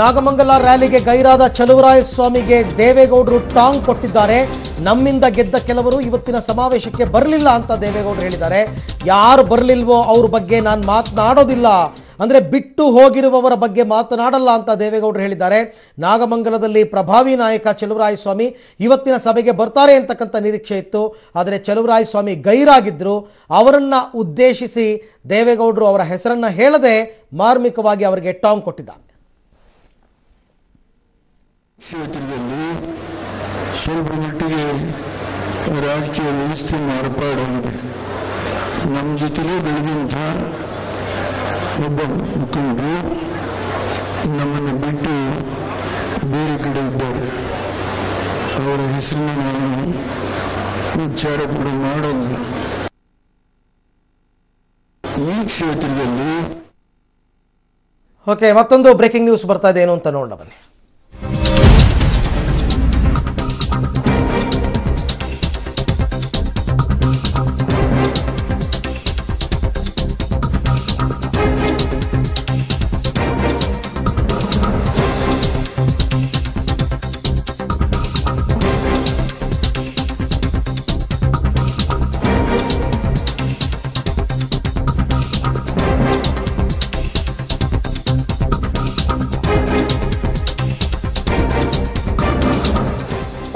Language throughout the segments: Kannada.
ನಾಗಮಂಗಲ ರ್ಯಾಲಿಗೆ ಗೈರಾದ ಚಲುವರಾಯಸ್ವಾಮಿಗೆ ದೇವೇಗೌಡರು ಟಾಂಗ್ ಕೊಟ್ಟಿದ್ದಾರೆ. ನಮ್ಮಿಂದ ಗೆದ್ದ ಕೆಲವರು ಇವತ್ತಿನ ಸಮಾವೇಶಕ್ಕೆ ಬರಲಿಲ್ಲ ಅಂತ ದೇವೇಗೌಡರು ಹೇಳಿದ್ದಾರೆ. ಯಾರು ಬರಲಿಲ್ವೋ ಅವ್ರ ಬಗ್ಗೆ ನಾನು ಮಾತನಾಡೋದಿಲ್ಲ, ಅಂದರೆ ಬಿಟ್ಟು ಹೋಗಿರುವವರ ಬಗ್ಗೆ ಮಾತನಾಡಲ್ಲ ಅಂತ ದೇವೇಗೌಡರು ಹೇಳಿದ್ದಾರೆ. ನಾಗಮಂಗಲದಲ್ಲಿ ಪ್ರಭಾವಿ ನಾಯಕ ಚಲುವರಾಯಸ್ವಾಮಿ ಇವತ್ತಿನ ಸಭೆಗೆ ಬರ್ತಾರೆ ಅಂತಕ್ಕಂಥ ನಿರೀಕ್ಷೆ ಇತ್ತು. ಆದರೆ ಚಲುವರಾಯಸ್ವಾಮಿ ಗೈರಾಗಿದ್ದರು. ಅವರನ್ನು ಉದ್ದೇಶಿಸಿ ದೇವೇಗೌಡರು ಅವರ ಹೆಸರನ್ನು ಹೇಳದೆ ಮಾರ್ಮಿಕವಾಗಿ ಅವರಿಗೆ ಟಾಂಗ್ ಕೊಟ್ಟಿದ್ದಾರೆ. ಕ್ಷೇತ್ರದಲ್ಲಿ ಸ್ವಲ್ಪ ಮಟ್ಟಿಗೆ ರಾಜಕೀಯ ವ್ಯವಸ್ಥೆ ಮಾರ್ಪಾಡಾಗಿದೆ. ನಮ್ಮ ಜೊತೆಲೇ ಬೆಳೆದಂಥ ಒಬ್ಬ ಮುಖಂಡರು ನಮ್ಮನ್ನು ಬಿಟ್ಟು ಬೇರೆ ಕಡೆ ಇದ್ದಾರೆ. ಅವರ ಹೆಸರನ್ನು ನಾನು ವಿಚಾರ ಕೂಡ ಮಾಡೋಲ್ಲ. ಈ ಕ್ಷೇತ್ರದಲ್ಲಿ ಓಕೆ, ಮತ್ತೊಂದು ಬ್ರೇಕಿಂಗ್ ನ್ಯೂಸ್ ಬರ್ತಾ ಇದೆ, ಏನು ಅಂತ ನೋಡೋಣ ಬನ್ನಿ.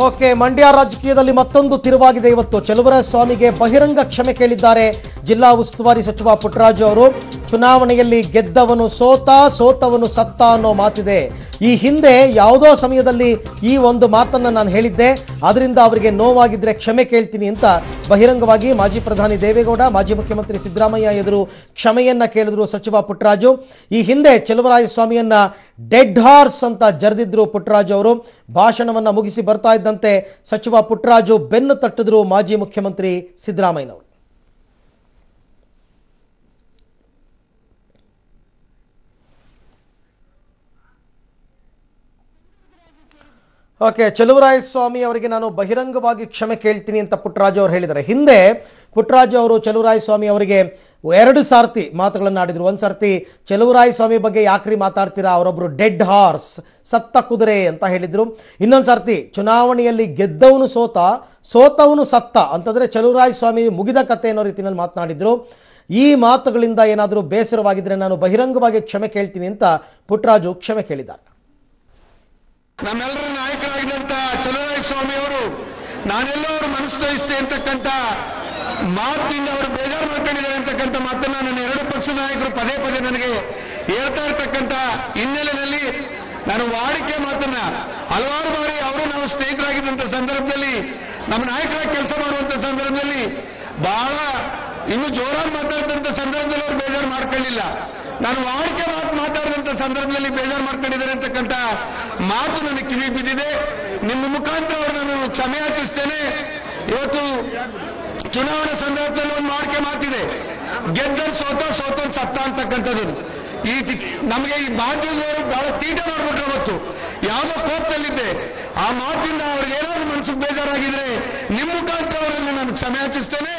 ಓಕೆ, ಮಂಡ್ಯ ರಾಜಕೀಯದಲ್ಲಿ ಮತ್ತೊಂದು ತಿರುವಾಗಿದೆ. ಇವತ್ತು ಚಲುವರಾಯಸ್ವಾಮಿಗೆ ಬಹಿರಂಗ ಕ್ಷಮೆ ಕೇಳಿದ್ದಾರೆ ಜಿಲ್ಲಾ ಉಸ್ತುವಾರಿ ಸಚಿವ ಪುಟ್ಟರಾಜು ಅವರು. ಚುನಾವಣೆಯಲ್ಲಿ ಗೆದ್ದವನು ಸೋತ, ಸೋತವನು ಸತ್ತ ಅನ್ನೋ ಮಾತಿದೆ. ಈ ಹಿಂದೆ ಯಾವುದೋ ಸಮಯದಲ್ಲಿ ಈ ಒಂದು ಮಾತನ್ನು ನಾನು ಹೇಳಿದ್ದೆ, ಅದರಿಂದ ಅವರಿಗೆ ನೋವಾಗಿದ್ರೆ ಕ್ಷಮೆ ಕೇಳ್ತೀನಿ ಅಂತ ಬಹಿರಂಗವಾಗಿ ಮಾಜಿ ಪ್ರಧಾನಿ ದೇವೇಗೌಡ, ಮಾಜಿ ಮುಖ್ಯಮಂತ್ರಿ ಸಿದ್ದರಾಮಯ್ಯ ಎದುರು ಕ್ಷಮೆಯನ್ನ ಕೇಳಿದ್ರು ಸಚಿವ ಪುಟ್ಟರಾಜು. ಈ ಹಿಂದೆ ಚಲುವರಾಯಸ್ವಾಮಿಯನ್ನ ಡೆಡ್ ಹಾರ್ಸ್ ಅಂತ ಜರೆದಿದ್ರು ಪುಟ್ಟರಾಜು ಅವರು. ಭಾಷಣವನ್ನು ಮುಗಿಸಿ ಬರ್ತಾ ಇದ್ದಂತೆ ಸಚಿವ ಪುಟ್ಟರಾಜು ಬೆನ್ನು ತಟ್ಟಿದ್ರು ಮಾಜಿ ಮುಖ್ಯಮಂತ್ರಿ ಸಿದ್ದರಾಮಯ್ಯನವರು. ಓಕೆ, ಚಲುವರಾಯಸ್ವಾಮಿ ಅವರಿಗೆ ನಾನು ಬಹಿರಂಗವಾಗಿ ಕ್ಷಮೆ ಕೇಳ್ತೀನಿ ಅಂತ ಪುಟ್ಟರಾಜು ಅವರು ಹೇಳಿದ್ದಾರೆ. ಹಿಂದೆ ಪುಟ್ಟರಾಜು ಅವರು ಚಲುವರಾಯಸ್ವಾಮಿ ಅವರಿಗೆ 2 ಸಾರ್ತಿ ಮಾತುಗಳನ್ನು ಆಡಿದ್ರು. ಒಂದು ಸರ್ತಿ ಚಲುವರಾಯಸ್ವಾಮಿ ಬಗ್ಗೆ ಯಾಕ್ರಿ ಮಾತಾಡ್ತೀರಾ, ಅವರೊಬ್ಬರು ಡೆಡ್ ಹಾರ್ಸ್, ಸತ್ತ ಕುದುರೆ ಅಂತ ಹೇಳಿದ್ರು. ಇನ್ನೊಂದು ಸರ್ತಿ ಚುನಾವಣೆಯಲ್ಲಿ ಗೆದ್ದವನು ಸೋತ, ಸೋತವನು ಸತ್ತ ಅಂತಂದರೆ ಚಲುವರಾಯಸ್ವಾಮಿ ಮುಗಿದ ಕತೆ ಅನ್ನೋ ರೀತಿಯಲ್ಲಿ ಮಾತನಾಡಿದ್ರು. ಈ ಮಾತುಗಳಿಂದ ಏನಾದರೂ ಬೇಸರವಾಗಿದ್ದರೆ ನಾನು ಬಹಿರಂಗವಾಗಿ ಕ್ಷಮೆ ಕೇಳ್ತೀನಿ ಅಂತ ಪುಟ್ಟರಾಜು ಕ್ಷಮೆ ಕೇಳಿದ್ದಾರೆ. ನಮ್ಮೆಲ್ಲರ ನಾಯಕರಾಗಿದ್ದಂತ ಚಲುವರಾಯಸ್ವಾಮಿ ಅವರು ನಾನೆಲ್ಲೋ ಅವರು ಮನಸ್ಸು ತೋರಿಸ್ತೆ ಅಂತಕ್ಕಂಥ ಮಾತಿನಿಂದ ಅವರು ಬೇಜಾರು ಮಾಡ್ಕೊಂಡಿದ್ದಾರೆ ಅಂತಕ್ಕಂಥ ಮಾತನ್ನ ನನ್ನ 2 ಪಕ್ಷದ ನಾಯಕರು ಪದೇ ಪದೇ ನನಗೆ ಹೇಳ್ತಾ ಇರ್ತಕ್ಕಂಥ ಹಿನ್ನೆಲೆಯಲ್ಲಿ ನಾನು ವಾಡಿಕೆ ಮಾತನ್ನ ಹಲವಾರು ಬಾರಿ ಅವರು ನಾವು ಸ್ನೇಹಿತರಾಗಿದ್ದಂಥ ಸಂದರ್ಭದಲ್ಲಿ, ನಮ್ಮ ನಾಯಕರಾಗಿ ಕೆಲಸ ಮಾಡುವಂತ ಸಂದರ್ಭದಲ್ಲಿ ಬಹಳ ಇನ್ನು ಜೋರಾಗಿ ಮಾತಾಡಿದಂಥ ಸಂದರ್ಭದಲ್ಲಿ ಅವರು ಬೇಜಾರು ಮಾಡ್ಕೊಳ್ಳಿಲ್ಲ. ನಾನು ವಾಡಿಕೆ ಮಾತಾಡಿದಂಥ ಸಂದರ್ಭದಲ್ಲಿ ಬೇಜಾರು ಮಾಡ್ಕೊಂಡಿದ್ದಾರೆ ಅಂತಕ್ಕಂಥ ಮಾತು ನನಗೆ ಕಿವಿ ಬಿದ್ದಿದೆ. ನಿಮ್ಮ ಮುಖಾಂತರ ಅವರು ನಾನು ಕ್ಷಮೆ ಯಾಚಿಸ್ತೇನೆ. ಇವತ್ತು ಚುನಾವಣಾ ಸಂದರ್ಭದಲ್ಲಿ ಒಂದು ವಾಡಿಕೆ ಮಾತಿದೆ, ಗೆದ್ದನ್ ಸೋತ, ಸೋತನ್ ಸತ್ತ ಅಂತಕ್ಕಂಥದ್ದು. ನಮಗೆ ಈ ಬಾಧ್ಯವರು ಬಹಳ ತೀಟ ಮಾಡಿಬಿಟ್ರೆ ಅವತ್ತು ಯಾವುದೋ ಕೋಪದಲ್ಲಿದ್ದೆ. ಆ ಮಾತಿಂದ ಅವ್ರಿಗೆ ಏನಾದ್ರು ಮನಸ್ಸಿಗೆ ಬೇಜಾರಾಗಿದ್ರೆ ನಿಮ್ಮ ಮುಖಾಂತರ ಅವರನ್ನು ನಾನು ಕ್ಷಮೆ ಯಾಚಿಸ್ತೇನೆ.